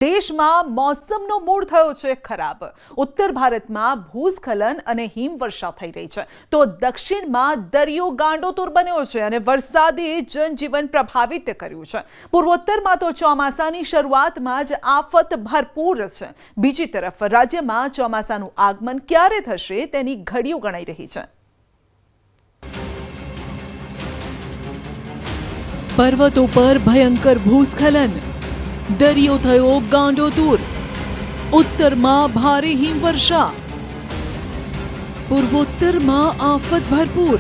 દેશમાં મોસમનો મૂડ થયો છે ખરાબ। ઉત્તર ભારતમાં ભૂસ્ખલન અને હિમવર્ષા થઈ રહી છે તો દક્ષિણમાં દરિયો ગાંડોતુર બન્યો છે અને વરસાદે જનજીવન પ્રભાવિત કર્યું છે। પૂર્વોત્તરમાં તો ચોમાસાની શરૂઆતમાં જ આફત ભરપૂર છે। બીજી તરફ રાજ્યમાં ચોમાસાનું આગમન ક્યારે થશે તેની ઘડીઓ ગણાઈ રહી છે। પર્વતો પર ભયંકર ભૂસ્ખલન, દરિયો થયો ગાંડોતુર, ઉત્તરમાં ભારે હિમવર્ષા, પૂર્વોત્તરમાં આફત ભરપૂર,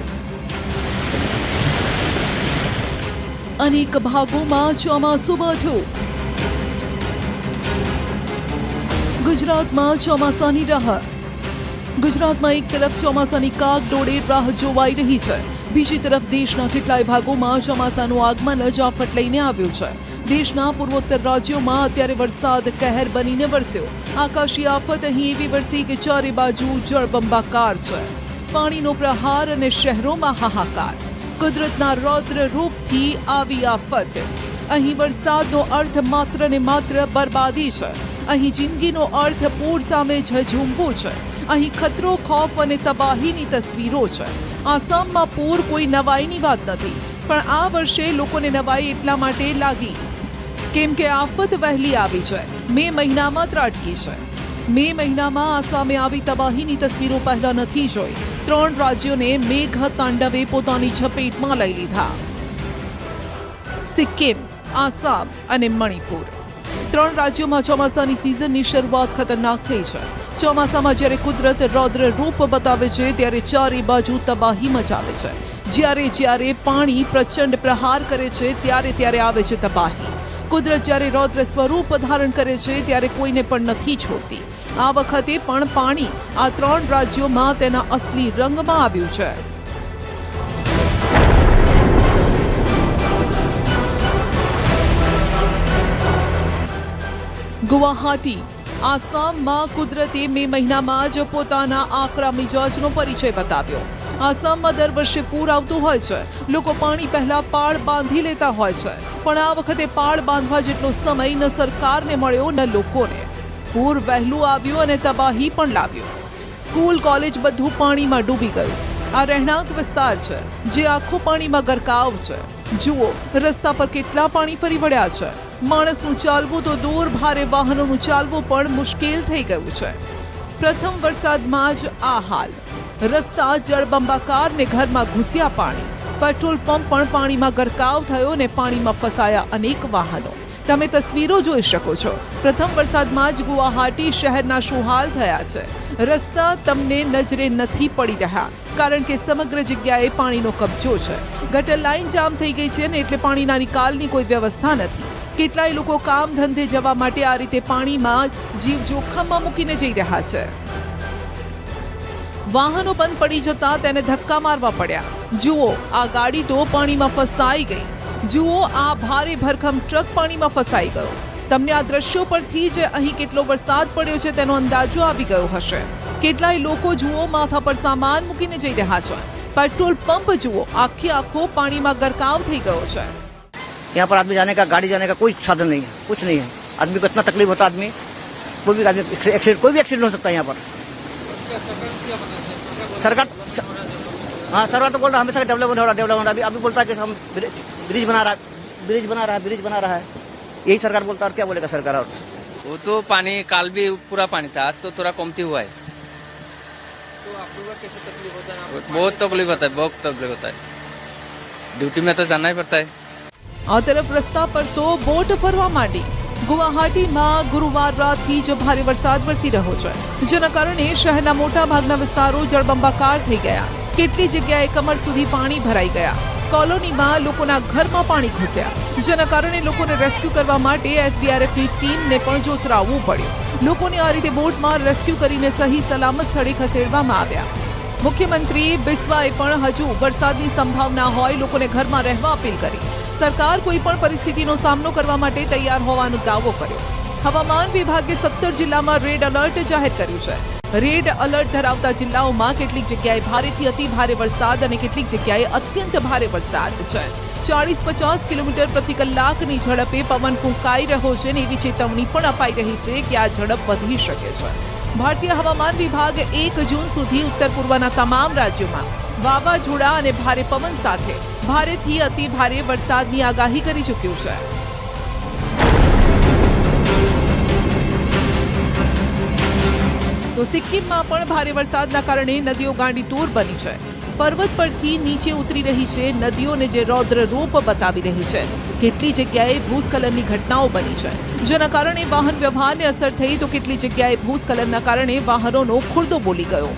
અનેક ભાગોમાં ચોમાસું બેઠું। ગુજરાતમાં ચોમાસાની રાહ। ગુજરાતમાં એક તરફ ચોમાસાની કાગડોળે રાહ જોવાઈ રહી છે, બીજી તરફ દેશના કેટલાય ભાગોમાં ચોમાસાનું આગમન જ આફત લઈને આવ્યું છે। દેશના પૂર્વોત્તર રાજ્યોમાં અત્યારે વરસાદ કહેર બનીને વરસ્યો। આકાશી આફત અહીં એવી વરસી કે ચારે બાજુ જળબંબાકાર છે। પાણીનો પ્રહાર અને શહેરોમાં હાહાકાર। કુદરતના રૌદ્ર રૂપથી આવી આફત। અહીં વરસાદનો અર્થ માત્ર ને માત્ર બરબાદી છે। અહીં જિંદગીનો અર્થ પૂર સામે ઝઝૂમવું છે। અહીં ખતરો, ખૌફ અને તબાહીની તસવીરો છે। આસામમાં પૂર કોઈ નવાઈની વાત નથી, પણ આ વર્ષે લોકોને નવાઈ એટલા માટે લાગી કેમ કે આફત વહેલી આવી છે। મે મહિનામાં ત્રાટકી છે। મે મહિનામાં આસામે આવી તબાહીની તસવીરો પહેલા નથી જોઈ। 3 રાજ્યોને મેઘ તાંડવે પોતાની ઝપેટમાં લઈ લીધા। સિક્કિમ, આસામ અને મણિપુર, 3 રાજ્યોમાં ચોમાસાની સિઝનની શરૂઆત ખતરનાક થઈ છે। ચોમાસામાં જ્યારે કુદરત રૌદ્ર રૂપ બતાવે છે ત્યારે ચારે બાજુ તબાહી મચાવે છે। જ્યારે પાણી પ્રચંડ પ્રહાર કરે છે ત્યારે આવે છે તબાહી। કુદરત જ્યારે રૌદ્ર સ્વરૂપ ધારણ કરે છે ત્યારે કોઈને પણ નથી છોડતી। આ વખતે પણ પાણી આ 3 રાજ્યોમાં તેના અસલી રંગમાં આવ્યું છે। ગુવાહાટી, આસામમાં કુદરતે મે મહિનામાં જ પોતાના આકરા મિજાજનો પરિચય બતાવ્યો। આસામમાં દર વર્ષે પૂર આવતું હોય છે। લોકો પાણી પહેલા પાળ બાંધી લેતા હોય છે, પણ આ વખતે પાળ બાંધવા જેટલો સમય ન સરકારને મળ્યો ન લોકોને। પૂર વહેલું આવ્યું અને તબાહી પણ લાવ્યું। સ્કૂલ, કોલેજ બધું પાણીમાં ડૂબી ગયું। આ રહેણાંક વિસ્તાર છે જે આખો પાણીમાં ગરકાવ છે। જુઓ, રસ્તા પર કેટલા પાણી ફરી વળ્યા છે। માણસનું ચાલવું તો દૂર, ભારે વાહનોનું ચાલવું પણ મુશ્કેલ થઈ ગયું છે। પ્રથમ વરસાદમાં જ આ હાલ। રસ્તા જળબંબાકાર ને ઘરમાં ઘૂસ્યા પાણી। પેટ્રોલ પંપ પણ પાણીમાં ગરકાવ થયો ને પાણીમાં ફસાયા અનેક વાહનો। તમે તસવીરો જોઈ શકો છો। પ્રથમ વરસાદમાં જ ગુવાહાટી શહેરના શું હાલ થયા છે। રસ્તા તમને નજરે નથી પડી રહ્યા કારણ કે સમગ્ર જગ્યાએ પાણીનો કબજો છે। ગટર લાઈન જામ થઈ ગઈ છે ને એટલે પાણીના નિકાલની કોઈ વ્યવસ્થા નથી। કેટલાય લોકો કામ ધંધે જવા માટે આ રીતે પાણીમાં જીવ જોખમમાં મૂકીને જઈ રહ્યા છે। વાહનો બંધ પડી જતા તેને ધક્કા મારવા પડ્યા। જુઓ, આ ગાડી તો પાણીમાં ફસાઈ ગઈ। જુઓ, આ ભારે ભરખમ ટ્રક પાણીમાં ફસાઈ ગયો। તમને આ દ્રશ્યો પરથી જ અહીં કેટલો વરસાદ પડ્યો છે તેનો અંદાજો આવી ગયો હશે। કેટલાય લોકો જુઓ માથા પર સામાન મૂકીને જઈ રહ્યા છે। પેટ્રોલ પંપ જુઓ, આખો પાણીમાં ગરકાવ થઈ ગયો છે। यहाँ पर आदमी जाने का, गाड़ी जाने का कोई साधन नहीं है, कुछ नहीं है। आदमी को इतना तकलीफ होता है, आदमी कोई भी एक्सीडेंट हो सकता है यहाँ पर। सरकार सरकार तो बोल रहा है हमेशा डेवलपमेंट हो रहा है। अभी बोलता है कि हम ब्रिज बना रहा है। यही सरकार बोलता है, और क्या बोलेगा सरकार। और वो तो पानी काल भी पूरा पानी था, आज तो थोड़ा कमती हुआ है। तो आप लोगों को कैसे तकलीफ होता है? बहुत तकलीफ होता है। ड्यूटी में तो जाना ही पड़ता है। આ તરફ રસ્તા પર તો બોટ ફરવા માંડી। ગુવાહાટીમાં ગુરુવાર રાતથી જ ભારે વરસાદ વરસી રહ્યો છે, જેના કારણે શહેરના મોટા ભાગના વિસ્તારો જળબંબાકાર થઈ ગયા। કેટલી જગ્યાએ કમર સુધી પાણી ભરાઈ ગયા। કોલોનીમાં લોકોના ઘરમાં પાણી ઘૂસ્યા, જેના કારણે લોકોને રેસ્ક્યુ કરવા માટે એસડીઆરએફની ટીમને પણ જોતરાવવું પડ્યું। લોકોને આ રીતે બોટમાં રેસ્ક્યુ કરીને સહી સલામત સ્થળે ખસેડવામાં આવ્યા। મુખ્યમંત્રી બિસ્વાએ પણ હજુ વરસાદની સંભાવના હોય લોકોને ઘરમાં રહેવા અપીલ કરી। સરકાર કોઈ પણ પરિસ્થિતિનો સામનો કરવા માટે તૈયાર હોવાનો દાવો કર્યો। હવામાન વિભાગે 17 જિલ્લામાં રેડ એલર્ટ જાહેર કર્યું છે। રેડ અલર્ટ ધરાવતા જિલ્લાઓમાં કેટલીક જગ્યાએ ભારેથી અતિ ભારે વરસાદ અને કેટલીક જગ્યાએ અત્યંત ભારે વરસાદ છે. 40-50 કિલોમીટર પ્રતિ કલાકની ઝડપે પવન ફૂંકાઈ રહ્યો છે અને એવી ચેતવણી પણ અપાઈ રહી છે કે આ ઝડપ વધી શકે છે. ભારતીય હવામાન વિભાગ 1 જૂન સુધી ઉત્તર પૂર્વના તમામ રાજ્યોમાં વાવાઝોડા અને ભારે પવન સાથે ભારેથી અતિ ભારે વરસાદની આગાહી કરી ચૂક્યું છે. તો સિક્કિમમાં પણ ભારે વરસાદના કારણે નદીઓ ગાંડીતૂર બની છે. પર્વત પરથી નીચે ઉતરી રહી છે નદીઓને જે રૌદ્ર રૂપ બતાવી રહી છે. કેટલી જગ્યાએ ભૂસ્ખલનની ઘટનાઓ બની છે જેના કારણે વાહન વ્યવહારને અસર થઈ તો કેટલી જગ્યાએ ભૂસ્ખલનના કારણે વાહનોનો ખુરદો બોલી ગયો.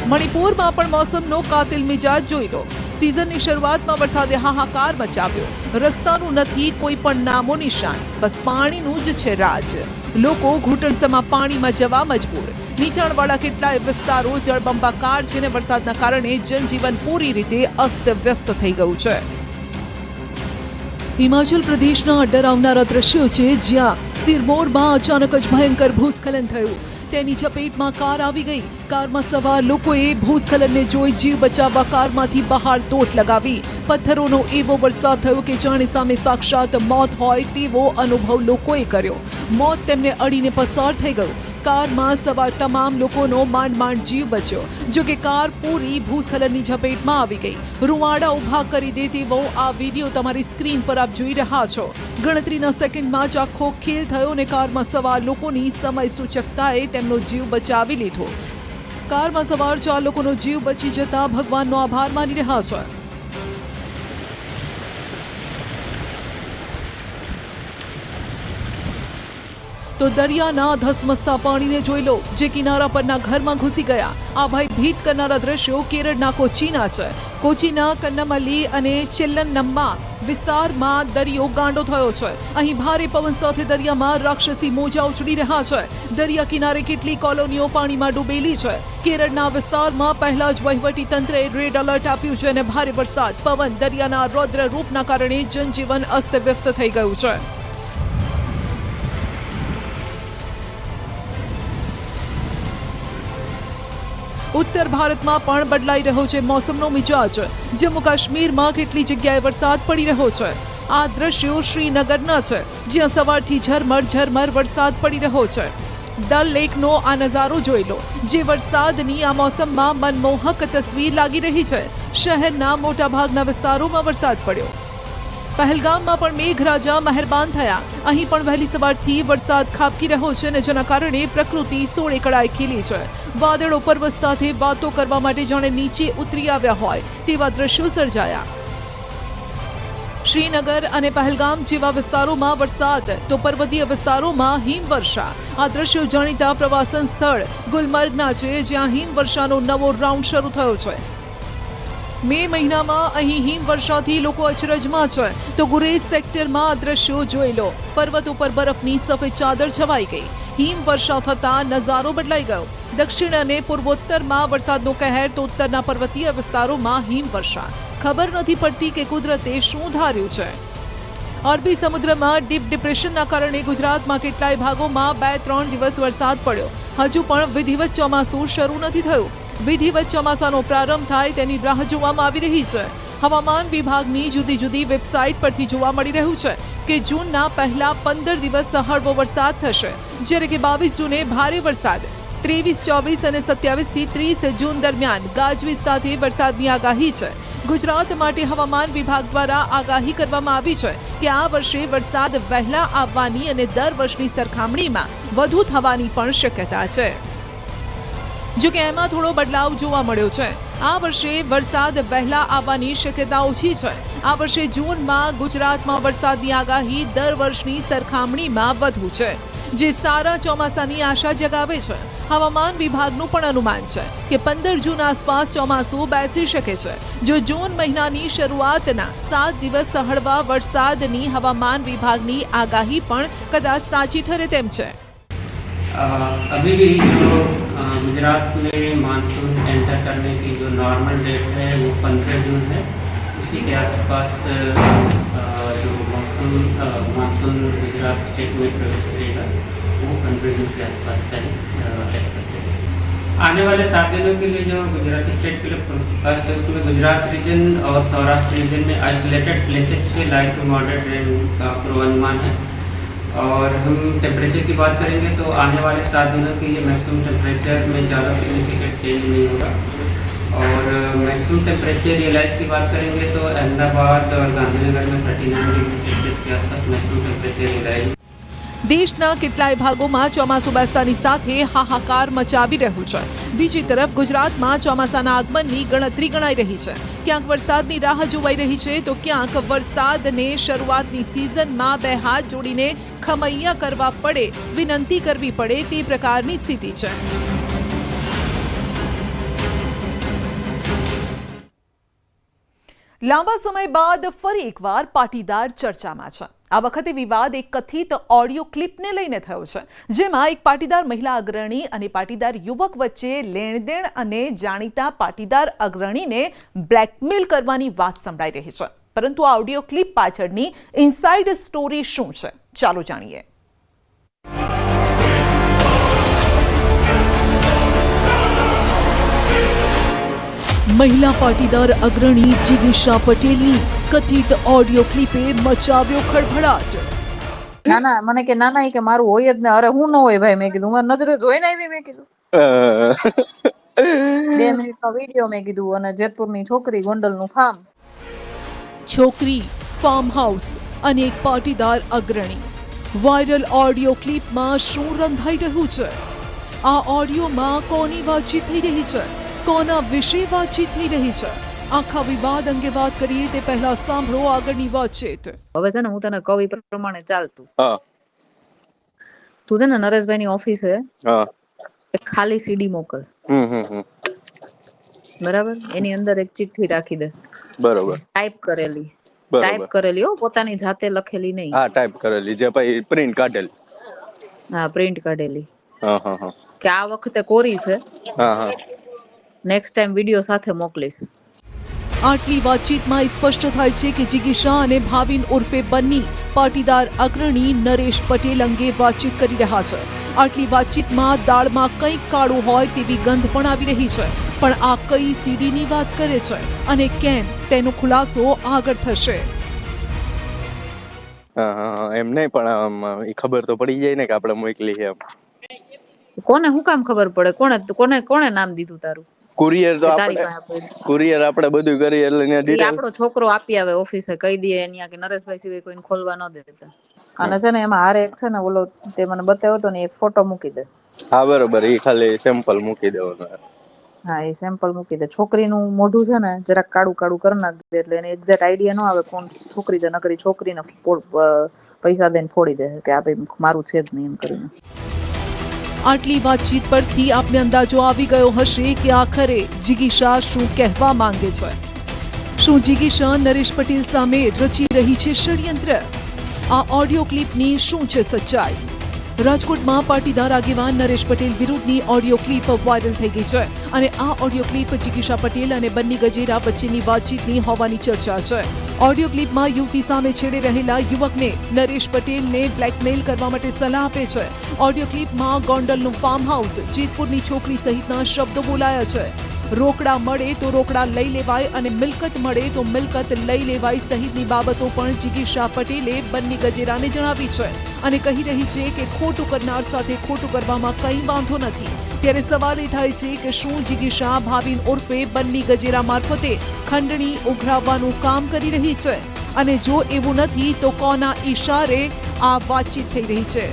મણિપુરમાં પણ મોસમનો કાતિલ મિજાજ જોઈ લો. सीजन શરૂઆતમાં વરસાદે હાહાકાર મચાવ્યો. રસ્તાનું નથી કોઈ પણ નામો નિશાન, બસ પાણીનું જ છે રાજ. લોકો ઘૂંટણસમાં પાણીમાં જવા મજબૂર. નીચાણવાળા કેટલાય વિસ્તારો જળબંબાકાર છે અને વરસાદના કારણે જનજીવન પૂરી રીતે અસ્તવ્યસ્ત થઈ ગયું છે. હિમાચલ પ્રદેશના ડરાવનારા દ્રશ્યો છે જ્યાં સિરમૌરમાં અચાનક જ ભયંકર ભૂસ્ખલન થયું. તેની ચપેટમાં કાર આવી ગઈ. કારમાં સવાર લોકોએ ભૂસ્ખલનને જોઈ જીવ બચાવવા કારમાંથી બહાર દોટ લગાવી. પથ્થરોનો એવો વરસાદ થયો કે જાણે સામે સાક્ષાત મોત હોય તેવો અનુભવ લોકોએ કર્યો. મોત તેમને અડીને પસાર થઈ ગયું. કારમાં સવાર તમામ લોકોનો માંડ માંડ જીવ બચ્યો. જો કે કાર પૂરી ભૂસ્ખલનની ઝપેટમાં આવી ગઈ. રૂવાડા ઊભા કરી દે તેવો આ વિડીયો તમારી સ્ક્રીન પર આપ જોઈ રહ્યા છો. ગણતરીના સેકન્ડમાં જ આખો ખેલ થયો અને કારમાં સવાર લોકોની સમય સૂચકતાએ તેમનો જીવ બચાવી લીધો. કારમાં સવાર 4 લોકોનો જીવ બચી જતા ભગવાનનો આભાર માની રહ્યા છે. તો દરિયાના ધસમસતા પાણીને જોઈ લો જે કિનારા પરના ઘરમાં ઘૂસી ગયા. આ ભયભીત કરનારા દ્રશ્યો કેરળના કોચીના છે. કોચીના કન્નમલ્લી અને ચેલ્લનમ્મા વિસ્તારમાં દરિયો ગાંડો થયો છે. અહીં ભારે પવન સાથે દરિયામાં રાક્ષસી મોજા ઉછળી રહ્યા છે. દરિયા કિનારે કેટલી કોલોનીઓ પાણીમાં ડૂબેલી છે. કેરળના વિસ્તારમાં પહેલા જ વહીવટી તંત્રએ રેડ એલર્ટ આપ્યું છે અને ભારે વરસાદ, પવન, દરિયાના રૌદ્ર રૂપના કારણે જનજીવન અસ્તવ્યસ્ત થઈ ગયું છે. ઉત્તર ભારતમાં પણ બદલાઈ રહ્યો છે મોસમનો મિજાજ. જમ્મુ કાશ્મીરમાં કેટલી જગ્યાએ વરસાદ પડી રહ્યો છે. આ દ્રશ્યો શ્રીનગરના છે જ્યાં સવારથી ઝરમર વરસાદ પડી રહ્યો છે. ડલ લેકનો આ નજારો જોઈ લો જે વરસાદની આ મોસમમાં મનમોહક તસવીર લાગી રહી છે. શહેરના મોટાભાગના વિસ્તારોમાં વરસાદ પડ્યો. પહેલગામમાં પણ મેઘરાજા મહેરબાન થયા. અહીં પણ વહેલી સવારથી વરસાદ ખાબકી રહ્યો છે અને જેના કારણે પ્રકૃતિ સોળે કળાએ ખીલી છે. વાદળો પર્વત સાથે વાતો કરવા માટે જાણે નીચે ઉતરી આવ્યા હોય તેવા દ્રશ્યો સર્જાયા. શ્રીનગર અને પહેલગામ જેવા વિસ્તારોમાં વરસાદ તો પર્વતીય વિસ્તારોમાં હિમવર્ષા. આ દ્રશ્યો જાણીતા પ્રવાસન સ્થળ ગુલમર્ગના છે જ્યાં હિમવર્ષાનો નવો રાઉન્ડ શરૂ થયો છે. મે મહિનામાં અહીં હિમવર્ષાથી લોકો અચરજમાં છે. તો ગુરેજ સેક્ટરમાં આ દ્રશ્યો જોઈ લો. પર્વત ઉપર બરફની સફેદ ચાદર છવાઈ ગઈ. હિમવર્ષા થતાં નજારો બદલાઈ ગયો. દક્ષિણ અને પૂર્વોત્તરમાં વરસાદનો કહેર તો ઉત્તરના પર્વતીય વિસ્તારોમાં હિમવર્ષા. ખબર નથી પડતી કે કુદરતે શું ધાર્યું છે. અરબી સમુદ્રમાં ડીપ ડિપ્રેશનના કારણે ગુજરાતમાં કેટલાય ભાગોમાં 2-3 દિવસ વરસાદ પડ્યો. હજુ પણ વિધિવત ચોમાસું શરૂ નથી થયું. વિધિવત ચોમાસાનો પ્રારંભ થાય તેની રાહ જોવામાં આવી રહી છે. હવામાન વિભાગની જુદી જુદી વેબસાઇટ પરથી જોવા મળી રહ્યું છે કે જૂનના પહેલા 15 દિવસ હળવો વરસાદ થશે, જ્યારે કે 22 જૂને ભારે વરસાદ, 23, 24 અને 27 થી 30 જૂન દરમિયાન ગાજવીજ સાથે વરસાદની આગાહી છે. ગુજરાત માટે હવામાન વિભાગ દ્વારા આગાહી કરવામાં આવી છે કે આ વર્ષે વરસાદ વહેલા આવવાની અને દર વર્ષની સરખામણીમાં વધુ થવાની પણ શક્યતા છે. જો કે એમાં થોડો બદલાવ જોવા મળ્યો છે. આ વર્ષે વરસાદ વહેલા આવવાની શક્યતા ઓછી છે. આ વર્ષે જૂનમાં ગુજરાતમાં વરસાદની આગાહી દર વર્ષની સરખામણીમાં વધુ છે, જે સારા ચોમાસાની આશા જગાવે છે. હવામાન વિભાગનું પણ અનુમાન છે કે 15 જૂન આસપાસ ચોમાસું બેસી શકે છે. જો જૂન મહિનાની શરૂઆતના 7 દિવસ હળવા વરસાદની હવામાન વિભાગની આગાહી પણ કદાચ સાચી ઠરે તેમ છે. अभी भी जो गुजरात में मानसून एंटर करने की जो नॉर्मल डेट है वो 15 जून है. उसी के आसपास जो मानसून गुजरात स्टेट में प्रवेश करेगा वो 15 जून के आसपास का एक्सपेक्टेड है। आने वाले 7 दिनों के लिए जो गुजराती स्टेट के लिए फोरकास्ट है उसमें गुजरात रीजन और सौराष्ट्र रीजन में आइसोलेटेड प्लेसेस पे लाइट टू मॉडरेट रेन का पूर्वानुमान है। और हम टेम्परेचर की बात करेंगे तो आने वाले 7 दिनों के लिए मैक्सिमम टेम्परेचर में ज़्यादा सिग्निफिकेंट चेंज नहीं होगा। और मैक्सिमम टेम्परेचर रियलाइज की बात करेंगे तो अहमदाबाद और गांधीनगर में 39 डिग्री सेल्सियस के आसपास मैक्सिमम टेम्परेचर रियलाइज। દેશના કેટલાય ભાગોમાં ચોમાસું બેસતાની સાથે હાહાકાર મચાવી રહ્યું છે। બીજી તરફ ગુજરાતમાં ચોમાસાના આગમનની ગણતરી ગણાઈ રહી છે। ક્યાંક વરસાદની રાહ જોવાઈ રહી છે તો ક્યાંક વરસાદને શરૂઆતની સિઝનમાં બે હાથ જોડીને ખમૈયા કરવા પડે, વિનંતી કરવી પડે તે પ્રકારની સ્થિતિ છે। લાંબા સમય બાદ ફરી એકવાર પાટીદાર ચર્ચામાં છે। આ વખતે વિવાદ એક કથિત ઓડિયો ક્લિપને લઈને થયો છે, જેમાં એક પાટીદાર મહિલા અગ્રણી અને પાટીદાર યુવક વચ્ચે લેણદેણ અને જાણીતા પાટીદાર અગ્રણીને બ્લેકમેલ કરવાની વાત સંભળાઈ રહી છે। પરંતુ આ ઓડિયો ક્લિપ પાછળની ઇનસાઇડ સ્ટોરી શું છે, ચાલો જાણીએ। મહિલા પાટીદાર અગ્રણી જીગીશા પટેલની કથિત ઓડિયો ક્લિપે મચાવ્યો ખળભળાટ। ના મને કે ના કે મારું હોય જ ને, અરે હું ન હોય ભાઈ, મેં કીધું મારી નજરે જોઈને આવી, મેં કીધું 2 મિનિટનો વિડીયો, મેં કીધું, અને જેતપુરની છોકરી, ગોંડલનું ફાર્મ, છોકરી, ફાર્મ હાઉસ અને એક પાટીદાર અગ્રણી। વાયરલ ઓડિયો ક્લિપમાં શું રંધાઈ રહ્યું છે? આ ઓડિયોમાં કોની વાતચીત થઈ રહી છે? કોના વિશે વાતચીત થઈ રહી છે? આખા વિવાદ અંગે વાત કરીએ તે પહેલા સાંભળો આગળની વાતચીત। હવે છે ને હું તને કવિ પ્રમાણે ચાલતું, તું છે ને નરેશભાઈની ઓફિસે એક ખાલી સીડી મોકલ, બરાબર? એની અંદર એક ચિઠ્ઠી રાખી દે, બરાબર? ટાઈપ કરેલી હો, પોતાની જાતે લખેલી નહીં। હા, ટાઈપ કરેલી, જે પછી પ્રિન્ટ કાઢેલી। હા, પ્રિન્ટ કાઢેલી, કે આ વખતે કોરી છે, નેક્સ્ટ ટાઈમ વિડિયો સાથે મોકલીશ। આટલી વાતચીતમાં સ્પષ્ટ થાય છે કે જીગીશા અને ભાવિન ઉર્ફે બન્ની પાટીદાર અગ્રણી નરેશ પટેલ અંગે વાતચીત કરી રહ્યા છે। આટલી વાતચીતમાં દાળમાં કંઈક કાળું હોય તેવી ગંધ પણ આવી રહી છે। પણ આ કઈ સીડીની વાત કરે છે અને કેમ, તેનો ખુલાસો આગળ થશે। એમ નહીં, પણ ખબર તો પડી જાય ને કે આપણે મોકલી છે એમ। કોને હું કામ ખબર પડે? કોને નામ દીધું તારું? કુરિયર તો આપણે બધું કરીએ એટલે ડિટેલ આપણો છોકરો આપી આવે ઓફિસે, કહી દે અહીંયા કે નરેશભાઈ સિવાય કોઈને ખોલવા ન દેતા। અને છે ને એમાં હારે એક છે ને ઓલો તે મને બતાવ્યો તો ને, એક ફોટો મૂકી દે। હા, બરોબર, એ ખાલી સેમ્પલ મૂકી દેવાનું। હા, એ સેમ્પલ મૂકી દે। છોકરીનું મોઢું છે ને જરાક કાળું કરી નાખજે, એટલે એને એક્ઝેક્ટ આઈડિયા ન આવે કોણ છોકરી છે, નકરી છોકરીને પૈસા દઈને ફોડી દે કે આ ભાઈ મારું છે જ નહીં એમ કરીને। આટલી વાતચીત પરથી આપને અંદાજો આવી ગયો હશે કે આખરે જીગીશા શું કહેવા માંગે છે। શું જીગીશા નરેશ પટેલ સામે રચી રહી છે ષડયંત્ર? આ ઓડિયો ક્લિપની શું છે સચ્ચાઈ? રાજકોટમાં પાટીદાર આગેવાન નરેશ પટેલ વિરુદ્ધની ઓડિયો ક્લિપ વાયરલ થઈ ગઈ છે અને આ ઓડિયો ક્લિપ જીગીશા પટેલ અને બન્ની ગજેરા વચ્ચેની વાતચીતની હોવાની ચર્ચા છે। ઓડિયો ક્લિપમાં યુવતી સામે છેડે રહેલા યુવકને નરેશ પટેલને બ્લેકમેલ કરવા માટે સલાહ આપે છે। ઓડિયો ક્લિપમાં ગોંડલનું ફાર્મ હાઉસ, જેતપુરની છોકરી સહિતના શબ્દો બોલાયા છે। રોકડા મળે તો રોકડા લઈ લેવાય અને મિલકત મળે તો મિલકત લઈ લેવાય સહિતની બાબતો પણ જીગીશા પટેલે બન્ની ગજેરાને જણાવી છે અને કહી રહી છે કે ખોટું કરનાર સાથે ખોટું કરવામાં કંઈ વાંધો નથી। ત્યારે સવાલ એ થાય છે કે શું જીગીશા ભાવિન ઉર્ફે બન્ની ગજેરા મારફતે ખંડણી ઉઘરાવવાનું કામ કરી રહી છે? અને જો એવું નથી તો કોના ઈશારે આ વાતચીત થઈ રહી છે?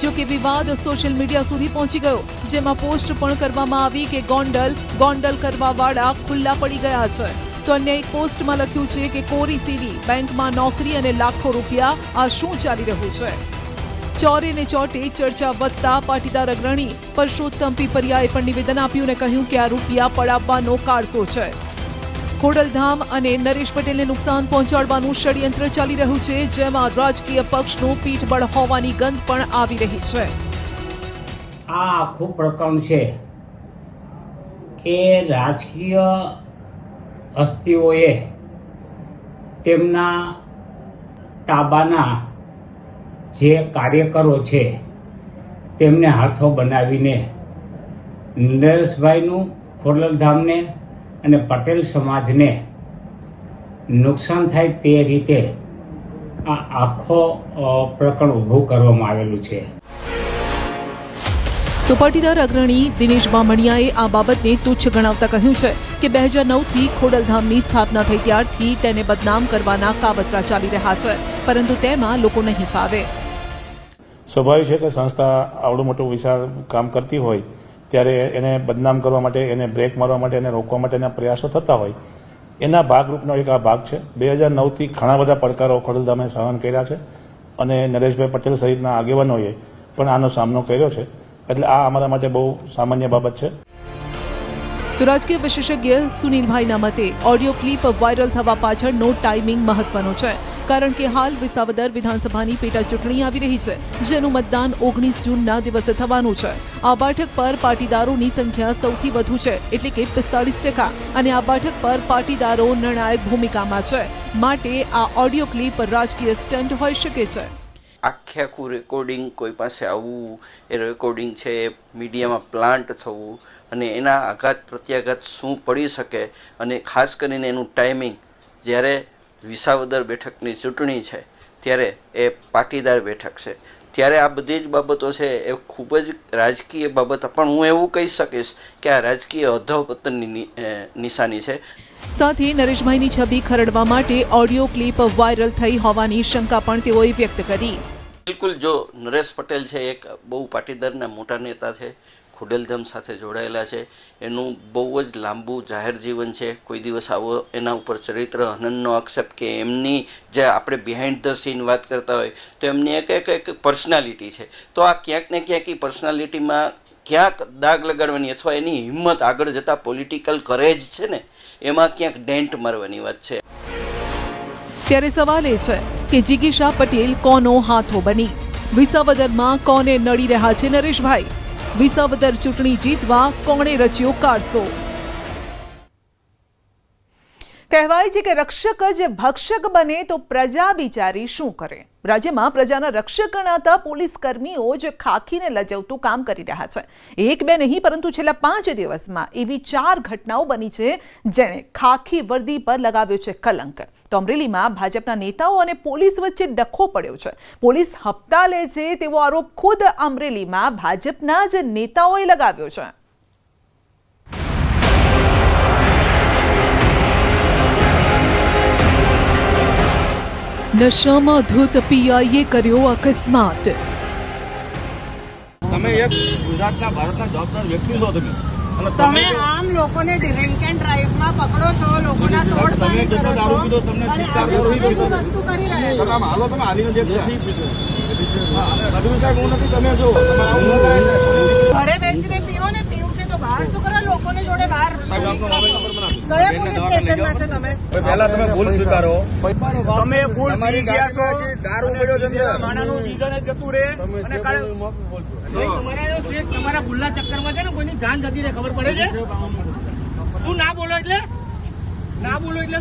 જો કે વિવાદ સોશિયલ મીડિયા સુધી પહોંચી ગયો, જેમાં પોસ્ટ પણ કરવામાં આવી કે ગોંડલ કરવાવાળા ખુલ્લા પડી ગયા છે। તો અન્ય એક પોસ્ટમાં લખ્યું છે કે કોરી સીડી, બેંકમાં નોકરી અને લાખો રૂપિયા, આ શું ચાલી રહ્યું છે? ચોરે ને ચોટે ચર્ચા વધતા પાટીદાર અગ્રણી પરસોત્તમ પીપરિયાએ પણ નિવેદન આપ્યું અને કહ્યું કે આ રૂપિયા પડાવવાનો કારસો છે। ખોડલધામ અને નરેશ પટેલને નુકસાન પહોંચાડવાનું ષડયંત્ર ચાલી રહ્યું છે, જેમાં રાજકીય પક્ષનું પીઠબળ હોવાની ગંધ પણ આવી રહી છે। આ આખું પ્રકરણ છે એ રાજકીય હસ્તીઓએ તેમના તાબાના જે કાર્યકરો છે તેમને હાથો બનાવીને નરેશભાઈનું ખોડલધામને અને પટેલ સમાજને નુકસાન થાય તે રીતે આ આખો પ્રકરણ ઊભું કરવામાં આવેલું છે. તો પાટીદાર અગ્રણી દિનેશ બામણિયાએ આ બાબતને તુચ્છ ગણાવતા કહ્યું છે કે 2009થી ખોડલધામની સ્થાપના થઈ ત્યારથી તેને બદનામ કરવાના કાવતરા ચાલી રહ્યા છે, પરંતુ તેમાં લોકો નહીં ફાવે. સ્વાભાવિક છે કે સંસ્થા આવડું મોટું વિશાળ કામ કરતી હોય ત્યારે એને બદનામ કરવા માટે, એને બ્રેક મારવા માટે, એને રોકવા માટેના પ્રયાસો થતા હોય. એના ભાગરૂપનો એક આ ભાગ છે. 2009થી ઘણા બધા પડકારો ખોડલધામે સહન કર્યા છે અને નરેશભાઈ પટેલ સહિતના આગેવાનોએ પણ આનો સામનો કર્યો છે. એટલે આ અમારા માટે બહુ સામાન્ય બાબત છે. તો રાજકીય વિશેષજ્ઞ સુનિલભાઈના મતે ઓડિયો ક્લિપ વાયરલ થવા પાછળનો ટાઈમિંગ મહત્વનો છે, કારણ કે હાલ વિસાવદર વિધાનસભાની પેટા ચૂંટણી આવી રહી છે, જેનું મતદાન 19 જૂનના દિવસે થવાનું છે. આ બેઠક પર પાટીદારોની સંખ્યા સૌથી વધુ છે, એટલે કે 45%, અને આ બેઠક પર પાટીદારો નિર્ણાયક ભૂમિકામાં છે. માટે આ ઓડિયો ક્લિપ રાજકીય સ્ટન્ટ હોઈ શકે છે. આખે આખું રેકોર્ડિંગ કોઈ પાસે આવવું, એ રેકોર્ડિંગ છે એ મીડિયામાં પ્લાન્ટ થવું અને એના આઘાત પ્રત્યાઘાત શું પડી શકે, અને ખાસ કરીને એનું ટાઈમિંગ જ્યારે વિસાવદર બેઠકની ચૂંટણી છે ત્યારે એ પાટીદાર બેઠક છે, ત્યારે આ બધી જ બાબતો છે એ ખૂબ જ રાજકીય બાબત, પણ હું એવું કહી શકીશ કે આ રાજકીય અધોપતનની નિશાની છે. સાથે નરેશભાઈની છબી ખરડવા માટે ઓડિયો ક્લિપ વાયરલ થઈ હોવાની શંકા પણ તેઓએ વ્યક્ત કરી. બિલકુલ, જો નરેશ પટેલ છે એક બહુ પાટીદારના મોટા નેતા છે, ખોડલધામ સાથે જોડાયેલા છે, એનું બહુ જ લાંબુ જાહેર જીવન છે. કોઈ દિવસ આવો એના ઉપર ચરિત્ર હનનનો આક્ષેપ કે એમની જે આપણે બિહાઇન્ડ ધ સીન વાત કરતા હોય તો એમની એક પર્સનાલિટી છે. તો આ ક્યાંક ને ક્યાંક એ પર્સનાલિટીમાં ક્યાંક દાગ લગાડવાની અથવા એની હિંમત આગળ જતા પોલિટિકલ કરેજ છે ને એમાં ક્યાંક ડેન્ટ મારવાની વાત છે. ત્યારે સવાલ એ છે કે જિગીશા પટેલ કોનો હાથો બની? વિસાવદરમાં કોને નડી રહ્યા છે નરેશભાઈ? વિસાવદર ચૂંટણી જીતવા કોણે રચ્યો કારસો? કહેવાય છે કે રક્ષક જ ભક્ષક બને તો પ્રજા બિચારી શું કરે? રાજ્યમાં પ્રજાના રક્ષક ગણાતા પોલીસ કર્મીઓ જ ખાખીને લજવતું કામ કરી રહ્યા છે. એક બે નહીં, પરંતુ છેલ્લા 5 દિવસમાં એવી 4 ઘટનાઓ બની છે જેણે ખાખી વર્દી પર લગાવ્યો છે કલંક. તો અમરેલીમાં ભાજપના નેતાઓ અને પોલીસ વચ્ચે ડખો પડ્યો છે. પોલીસ હપ્તા લે છે તેવો આરોપ ખુદ અમરેલીમાં ભાજપના જ નેતાઓએ લગાવ્યો છે. નશામાં ધૂત પીઆઈએ કર્યો અકસ્માત. તમે એક ગુજરાતના ભારતના જવાબદાર વ્યક્તિ છો તમે આમ લોકોને ડ્રિંક એન્ડ ડ્રાઈવમાં પકડો છો, લોકોના તોડ પાણી કરો છો અને આવી વસ્તુ કરી રહ્યા છો. હાલો તમે હાલીને જે હું નથી, તમે જો ઘરે બેસીને પીઓ ને, પીવું છે તો બહાર શું કરો? લોકોને જોડે બહાર કયા પોલીસ સ્ટેશનમાં છો તમે? પહેલા તમે ભૂલ સ્વીકારો. તમે ભૂલ મારી ગયા છો, દારૂ પડ્યો છે, માણાનું વિઝન જ જતું રહે અને તમારા ભૂલના ચક્કરમાં છે ને કોઈની જાન જતી રહે, ખબર પડે છે? તું ના બોલો એટલે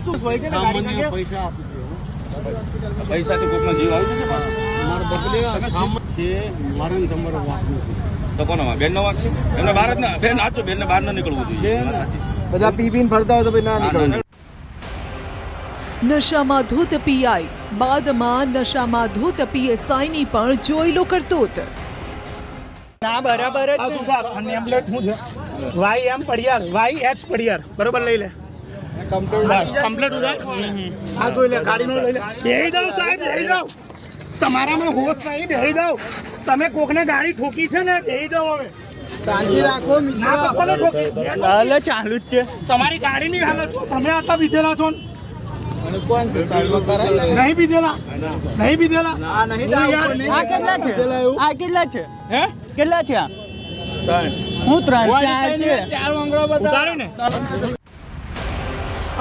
શું હોય છે? પૈસાથી કોઈકનો જીવ આવી જશે. તો કોનો બેન નો વાંક છે? એમને બહાર જ ના, બેન આચો, બેન ને બહાર ના નીકળવું જોઈએ. બધા પી પીને ફરતા હોય તો ભાઈ ના નીકળવું. નશામાં ધૂત પીઆઈ બાદમાં નશામાં ધૂત પીએસઆઈની પણ જોઈ લો કરતૂત. ના બરાબર જ નેમપ્લેટ શું છે? વાય એમ પડિયાર, વાય એચ પડિયાર, બરોબર લઈ લે. કમ્પ્લેટ ઉડા હા જોઈ લે, ગાડીનો લઈ લે. બેહી જાઓ સાહેબ, બેહી જાઓ. તમારામાં હોશ નહીં, બેહી જાઓ. તમે કોકને ગાડી ઠોકી છે ને, બેહી જાઓ. હવે શાંતિ રાખો. ના તો કોને ઠોકી? ચાલુ જ છે. તમારી ગાડીની હાલત છો, તમે આટલા બીધેલા છો. કોણ છે સાઈડમાં કરાય? નહીં બીધેલા, નહીં બીધેલા. આ નહીં યાર. આ કેટલા છે? આ કેટલા છે? હે કેટલા છે? આ 3 4 છે. 4 મંગળો બતાવો ને.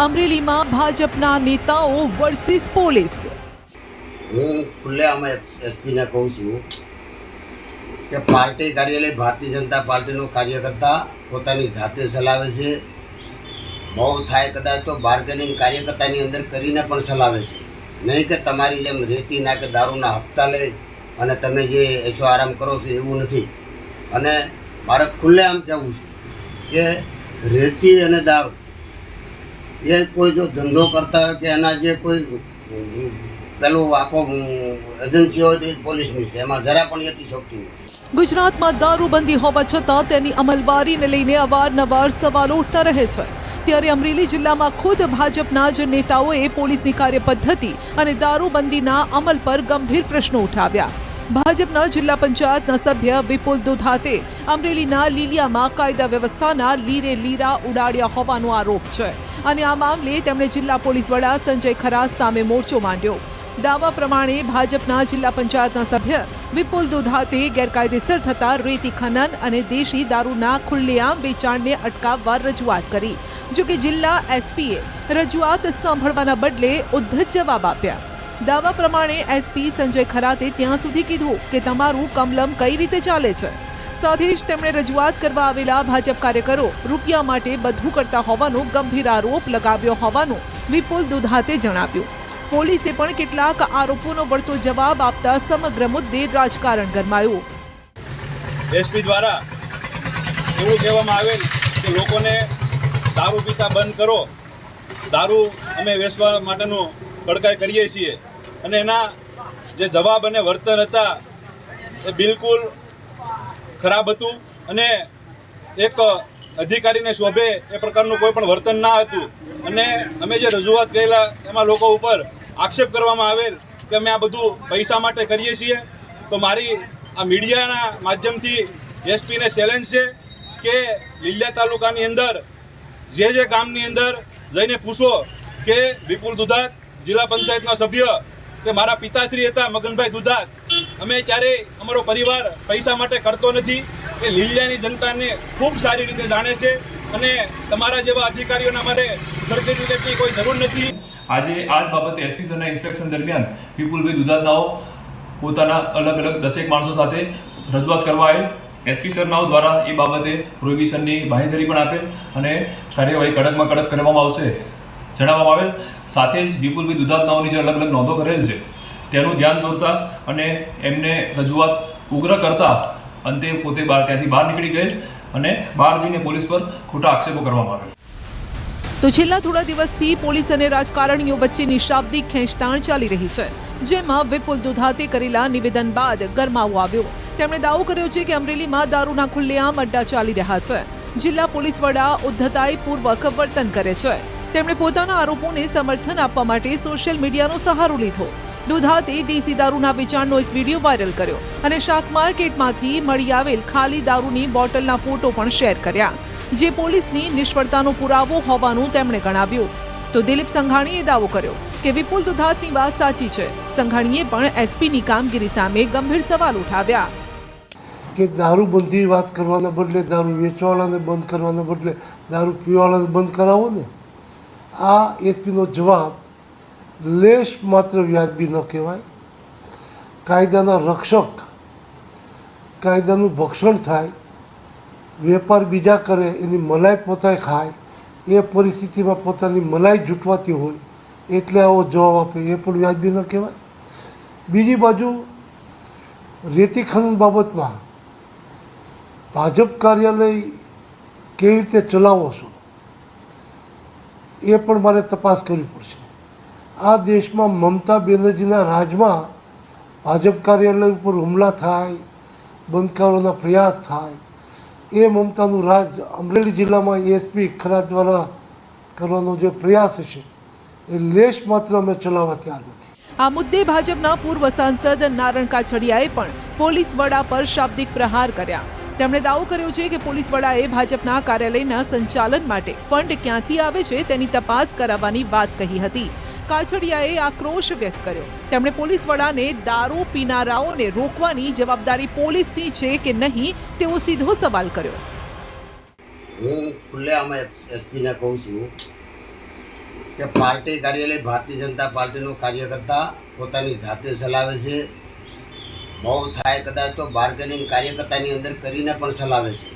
અમરેલીમાં ભાજપના નેતાઓ વર્સિસ પોલીસ. હું ખુલ્લેઆમ એસપીને કહું છું કે પાર્ટી કાર્યાલય ભારતીય જનતા પાર્ટીનો કાર્યકર્તા પોતાની જાતે ચલાવે છે. બહુ થાય કદાચ તો બાર્ગેનિંગ કાર્યકર્તાની અંદર કરીને પણ ચલાવે છે, નહીં કે તમારી જેમ રેતીના કે દારૂના હપ્તા લઈ અને તમે જે એસો આરામ કરો છો એવું નથી. અને મારે ખુલ્લેઆમ કહેવું છે કે રેતી અને દારૂ એ કોઈ જો ધંધો કરતા હોય કે એના જે કોઈ પેલું આખો એજન્સી હોય તો એ પોલીસની છે, એમાં જરા પણ યથાશક્તિ નથી. ગુજરાતમાં દારૂબંધી હોવા છતાં તેની અમલવારીને લઈને અવારનવાર સવાલો ઉઠતા રહે છે. ત્યારે અમરેલી જિલ્લામાં ખુદ ભાજપના જ નેતાઓએ પોલીસની કાર્યપદ્ધતિ અને દારૂબંધીના અમલ પર ગંભીર પ્રશ્નો ઉઠાવ્યા. ભાજપના જિલ્લા પંચાયતના સભ્ય વિપુલ દુધાતે અમરેલીના લીલિયામાં કાયદા વ્યવસ્થાના લીરે લીરા ઉડાડ્યા હોવાનો આરોપ છે અને આ મામલે તેમણે જિલ્લા પોલીસ વડા સંજય ખરાસ સામે મોરચો માંડ્યો. દાવા પ્રમાણે ભાજપના જિલ્લા પંચાયતના સભ્ય વિપુલ દુધાતે ગેરકાયદેસર થતા રેતી ખનન અને દેશી દારૂના ખુલ્લેઆમ વેચાણને અટકાવવા રજૂઆત કરી. જોકે જિલ્લા એસપીએ રજૂઆત સાંભળવાના બદલે ઉદ્ધત જવાબ આપ્યા. દાવા પ્રમાણે એસપી સંજય ખરાતે ત્યાં સુધી કીધું કે તમારું કમલમ કઈ રીતે ચાલે છે. સાથે જ તેમણે રજૂઆત કરવા આવેલા ભાજપ કાર્યકરો રૂપિયા માટે બધું કરતા હોવાનો ગંભીર આરોપ લગાવ્યો હોવાનું વિપુલ દુધાતે જણાવ્યું. પોલીસે પણ કેટલાક આરોપોનો વળતો જવાબ આપતા સમગ્ર મુદ્દે રાજકારણ ગરમાયું. એસપી દ્વારા એવું કહેવામાં આવેલ કે લોકોને દારૂ પીતા બંધ કરો, દારૂ અમે વેચવા માટેનું કડકાઈ કરીએ છીએ, અને એના જે જવાબ અને વર્તન હતા એ બિલકુલ ખરાબ હતું અને એક અધિકારીને શોભે એ પ્રકારનું કોઈ પણ વર્તન ના હતું. અને અમે જે રજૂઆત કરેલા એમાં લોકો ઉપર આક્ષેપ કરવામાં આવેલ કે અમે આ બધું પૈસા માટે કરીએ છીએ. તો મારી આ મીડિયાના માધ્યમથી એસપીને ચેલેન્જ છે કે લીલિયા તાલુકાની અંદર જે ગામની અંદર જઈને પૂછો કે વિપુલ દુધાત જિલ્લા પંચાયતના સભ્ય કે મારા પિતાશ્રી હતા મગનભાઈ દુધાત, અમે ક્યારેય અમારો પરિવાર પૈસા માટે કરતો નથી. એ લીલિયાની જનતાને ખૂબ સારી રીતે જાણે છે અને તમારા જેવા અધિકારીઓના માટે સરકારી ટિકિટની કોઈ જરૂર નથી. આજે આ જ બાબતે એસપી સરના ઇન્સ્પેક્શન દરમિયાન વિપુલભાઈ દુધાતનાઓ પોતાના અલગ અલગ 10 માણસો સાથે રજૂઆત કરવા આવેલ. એસપી સરનાઓ દ્વારા એ બાબતે પ્રોહિબિશનની બાંહેધરી પણ આપેલ અને કાર્યવાહી કડકમાં કડક કરવામાં આવશે જણાવવામાં આવેલ. સાથે જ વિપુલભાઈ દુધાતનાઓની જે અલગ અલગ નોંધો કરેલ છે તેનું ધ્યાન દોરતા અને એમને રજૂઆત ઉગ્ર કરતા અંતે પોતે ત્યાંથી બહાર નીકળી ગયેલ અને બહાર જઈને પોલીસ પર ખોટા આક્ષેપો કરવામાં આવેલ. તો છેલ્લા થોડા દિવસથી પોલીસ અને રાજકારણીઓ વચ્ચેની શાબ્દિક ખેંચતાણ ચાલી રહી છે, જેમાં વિપુલ દુધાતે કરેલા નિવેદન બાદ ગરમાવો આવ્યો. તેમણે દાવો કર્યો છે કે અમરેલીમાં દારૂના ખુલ્લેઆમ અડ્ડા ચાલી રહ્યા છે. જિલ્લા પોલીસ વડા ઉદ્ધતાઈપૂર્વક વર્તન કરે છે. તેમણે પોતાના આરોપોને સમર્થન આપવા માટે સોશિયલ મીડિયાનો સહારો લીધો. દુધાતે દેશી દારૂના વેચાણનો એક વિડીયો વાયરલ કર્યો અને શાક માર્કેટમાંથી મળી આવેલ ખાલી દારૂની બોટલના ફોટો પણ શેર કર્યા, જે પોલીસની નિષ્ફળતાનો પુરાવો હોવાનું તેમણે ગણાવ્યું. તો દિલીપ સંઘાણીએ દાવો કર્યો કે વિપુલ દુધાતની વાત સાચી છે. સંઘાણીએ પણ એસપીની કામગીરી સામે ગંભીર સવાલ ઉઠાવ્યા કે દારૂબંધી વાત કરવાના બદલે દારૂ વેચવાવાળાને બંધ કરવાના બદલે દારૂ પીવાવાળાને બંધ કરાવો ને. આ એસપીનો જવાબ લેશ માત્ર વ્યાજબી ન કહેવાય. કાયદાના રક્ષક, કાયદાનું ભક્ષણ થાય, વેપાર બીજા કરે એની મલાઈ પોતાએ ખાય, એ પરિસ્થિતિમાં પોતાની મલાઈ જૂટવાતી હોય એટલે આવો જવાબ આપે એ પણ વ્યાજબી ન કહેવાય. બીજી બાજુ રેતી ખનન બાબતમાં ભાજપ કાર્યાલય કેવી રીતે ચલાવો છો એ પણ મારે તપાસ કરવી પડશે. આ દેશમાં મમતા બેનર્જીના રાજમાં ભાજપ કાર્યાલય ઉપર હુમલા થાય, બંધ કરવાના પ્રયાસ થાય, એ મમતાનું રાજ અમરેલી જિલ્લામાં એસપી ખરાત દ્વારા કરવાનો જે પ્રયાસ છે એ લેશ માત્ર અમે ચલાવવા તૈયાર નથી. આ મુદ્દે ભાજપના પૂર્વ સાંસદ નારણ કાછડિયાએ પણ પોલીસ વડા પર શાબ્દિક પ્રહાર કર્યા. તેમણે દાવો કર્યો છે કે પોલીસ વડાએ ભાજપના કાર્યાલયના સંચાલન માટે ફંડ ક્યાંથી આવે છે તેની તપાસ કરાવવાની વાત કહી હતી. કાછડિયાએ આક્રોશ વ્યક્ત કર્યો. તેમણે પોલીસ વડાને દારૂ પીનારાઓને રોકવાની જવાબદારી પોલીસની છે કે નહીં તેવો સીધો સવાલ કર્યો. હું ખુલ્લેઆમ એસપીને કહું છું કે પાર્ટી કાર્યાલય ભારતીય જનતા પાર્ટીનો કાર્યકર્તા પોતાની જાતે ચલાવે છે. બહુ થાય કદાચ તો બાર્ગેનિંગ કાર્યકર્તાની અંદર કરીને પણ ચલાવે છે,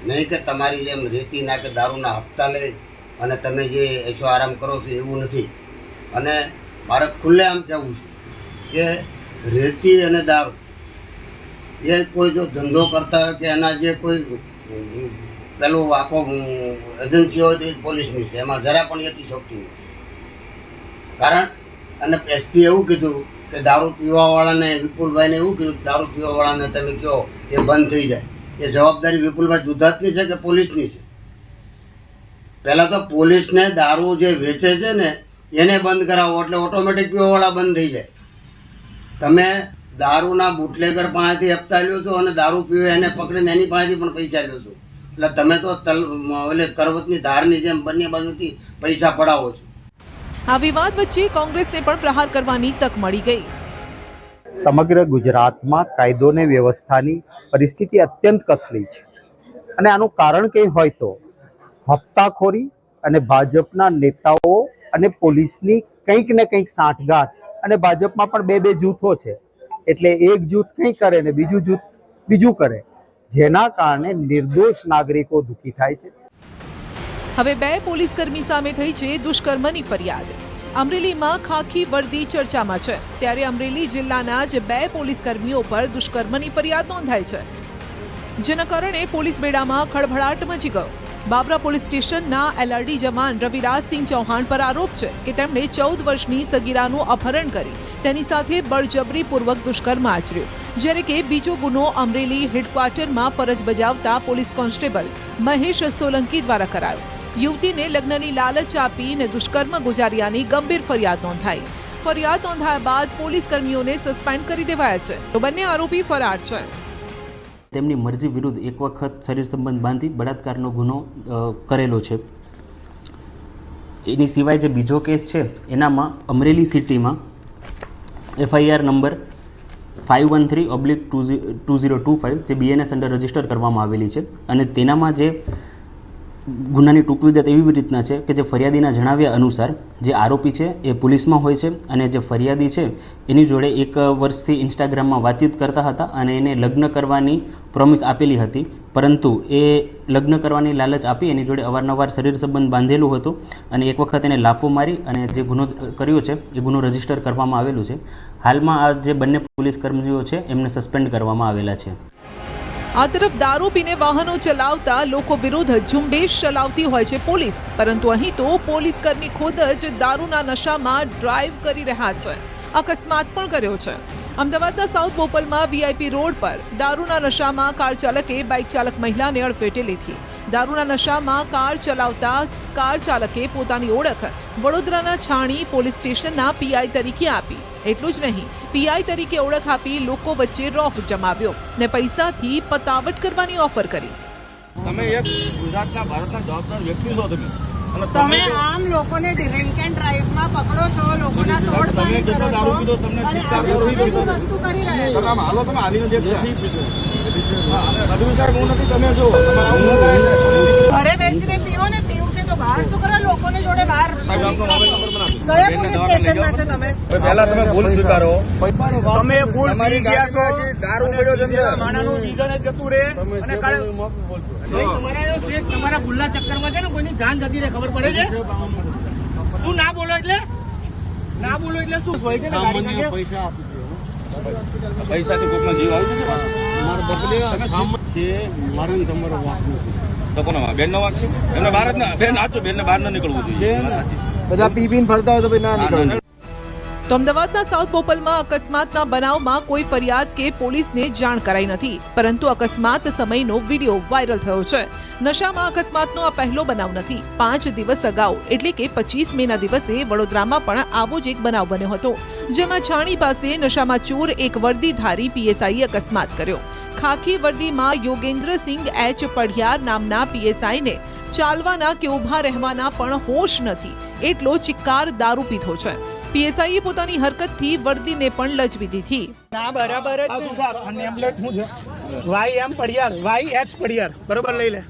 નહીં કે તમારી જેમ રેતીના કે દારૂના હપ્તા લે અને તમે જે એસો આરામ કરો છો એવું નથી. અને મારે ખુલ્લેઆમ કહેવું છે કે રેતી અને દારૂ એ કોઈ જો ધંધો કરતા હોય કે એના જે કોઈ પેલું આખો એજન્સી હોય તો એ પોલીસની છે, એમાં જરા પણ યથાશક્તિ નથી. કારણ અને એસપી એવું કીધું કે દારૂ પીવાવાળાને, વિપુલભાઈને એવું કીધું કે દારૂ પીવાવાળાને તમે કહો એ બંધ થઈ જાય. એ જવાબદારી વિપુલભાઈ દુધાતની છે કે પોલીસની છે? પહેલાં તો પોલીસને દારૂ જે વેચે છે ને એને બંધ કરાવો એટલે ઓટોમેટિક પીવાવાળા બંધ થઈ જાય. તમે દારૂના બુટલેગર પાસેથી હપ્તા લ્યો છો અને દારૂ પીવે એને પકડીને એની પાસેથી પણ પૈસા લ્યો છો. એટલે તમે તો કરવતની ધારની જેમ બંને બાજુથી પૈસા પડાવો છો. આ વિવાદ વચ્ચે કોંગ્રેસને પણ પ્રહાર કરવાની તક મળી ગઈ. સમગ્ર ગુજરાતમાં કાયદો અને વ્યવસ્થાની પરિસ્થિતિ અત્યંત કથળી છે અને આનું કારણ કંઈ હોય તો હપ્તાખોરી અને ભાજપના નેતાઓ અને પોલીસની કંઈક ને કંઈક સાંઠગાંઠ. અને ભાજપમાં પણ બે જૂથો છે, એટલે એક જૂથ કંઈ કરે ને બીજું જૂથ બીજું કરે, જેના કારણે નિર્દોષ નાગરિકો દુઃખી થાય છે. હવે 2 પોલીસકર્મી સામે થઈ છે દુષ્કર્મની ફરિયાદ. અમરેલીમાં ખાખી વર્દી ચર્ચામાં છે, ત્યારે અમરેલી જિલ્લાના જ 2 પોલીસકર્મીઓ પર દુષ્કર્મની ફરિયાદ નોંધાઈ છે, જેના કારણે પોલીસ બેડામાં ખળભળાટ મચી ગયો. બાબરા પોલીસ સ્ટેશનના એલઆરડી જવાન રવિરાજસિંહ ચૌહાણ પર આરોપ છે કે તેમણે 14 વર્ષની સગીરાનું અપહરણ કરી તેની સાથે બળજબરીપૂર્વક દુષ્કર્મ આચર્યું. જ્યારે કે બીજો ગુનો અમરેલી હેડક્વાર્ટરમાં ફરજ બજાવતા પોલીસ કોન્સ્ટેબલ મહેશ સોલંકી દ્વારા કરાયો. યુવતીને લગ્નની લાલચ આપીને દુષ્કર્મ ગુજાર્યાની ગંભીર ફરિયાદ નોંધાઈ. ફરિયાદ નોંધાયા બાદ પોલીસ કર્મીઓને સસ્પેન્ડ કરી દેવાયા છે, તો બંને આરોપી ફરાર છે. તેમની મરજી વિરુદ્ધ એક વખત શરીર સંબંધ બાંધી બળાત્કારનો ગુનો કરેલો છે. એની સિવાય જે બીજો કેસ છે એનામાં અમરેલી સિટીમાં FIR નંબર 513/2025 જે BNS અંડર રજીસ્ટર કરવામાં આવેલી છે અને તેનામાં જે ગુનાની ટૂંક વિગત એવી રીતના છે કે જે ફરિયાદીના જણાવ્યા અનુસાર જે આરોપી છે એ પોલીસમાં હોય છે અને જે ફરિયાદી છે એની જોડે 1 વર્ષથી ઇન્સ્ટાગ્રામમાં વાતચીત કરતા હતા અને એને લગ્ન કરવાની પ્રોમિસ આપેલી હતી, પરંતુ એ લગ્ન કરવાની લાલચ આપી એની જોડે અવારનવાર શરીર સંબંધ બાંધેલું હતું અને એક વખત એને લાફો મારી અને જે ગુનો કર્યો છે એ ગુનો રજીસ્ટર કરવામાં આવેલું છે. હાલમાં આ જે બંને પોલીસ કર્મીઓ છે એમને સસ્પેન્ડ કરવામાં આવેલા છે. આ તરફ દારૂ પીને વાહનો ચલાવતા લોકો વિરુદ્ધ ઝુંબેશ ચલાવતી હોય છે પોલીસ, પરંતુ અહીં તો પોલીસ કર્મી ખુદ જ દારૂના નશામાં ડ્રાઈવ કરી રહ્યા છે. અકસ્માત પણ કર્યો છે. અમદાવાદના સાઉથ બોપલમાં VIP રોડ પર દારૂના નશામાં કાર ચાલકે બાઇક ચાલક મહિલાને અડફેટે લીધી. દારૂના નશામાં કાર ચલાવતા કાર ચાલકે પોતાની ઓળખ વડોદરાના છાણી પોલીસ સ્ટેશનના PI તરીકે આપી. એટલું જ નહીં, PI તરીકે ઓળખ આપી લોકો વચ્ચે રોફ જમાવ્યો ને પૈસાથી પતાવટ કરવાની ઓફર કરી. તમે એક ગુજરાતના ભારતના જવાબદાર વ્યક્તિ છો તમે આમ લોકોને ડ્રિંક એન્ડ ડ્રાઈવમાં પકડો છો, લોકોના તોડપાણી કરો છો અને વસ્તુ કરી રહ્યા છો. હાલો તમે હાલીને જે હું નથી, તમે જો ઘરે બેસીને પીવો ને, પીવું છે તો બહાર શું કરો, લોકોને જોડે બહાર કયા પોલીસ સ્ટેશનમાં છો તમે? પહેલા તમે ભૂલ સ્વીકારો. તમે ભૂલ મારી ગયા છો, દારૂ પડ્યો છે માણાનું વિઝન જ જતું રહે અને તમારા ભૂલના ચક્કરમાં છે ને કોઈની જાન જતી રહે, ખબર પડે છે? તું ના બોલો એટલે શું હોય છે ને? પૈસાથી કોઈકનો જીવ આવી તો કોનો બેન નો વાંક છે? એમને બહાર જ ના બેન આચો બેન ને બહાર ના નીકળવું જોઈએ. બધા પી પીને ફરતા હોય તો ભાઈ ના નીકળવું. તો અમદાવાદના સાઉથ બોપલમાં અકસ્માતના બનાવમાં કોઈ ફરિયાદ કે પોલીસને જાણ કરાઈ નથી, પરંતુ અકસ્માત સમયનો વિડીયો વાયરલ થયો છે. નશામાં અકસ્માતનો આ પહેલો બનાવ નથી. 5 દિવસ અગાઉ એટલે કે 25 મેના દિવસે વડોદરામાં પણ આવો જ એક બનાવ બન્યો હતો, જેમાં છાણી પાસે નશામાં ચોર એક વર્દીધારી PSIએ અકસ્માત કર્યો. ખાખી વર્દીમાં યોગેન્દ્રસિંહ H. પઢિયાર નામના PSIને ચાલવાના કે ઊભા રહેવાના પણ હોશ નથી, એટલો ચિક્કાર દારૂ પીધો છે. PSIએ પોતાની હરકતથી વર્દીને પણ લજવી દીધી. ના બરાબર જ છે. નેમ પ્લેટ શું છે? YM પઢિયાર, YH પઢિયાર, બરોબર લઈ લે.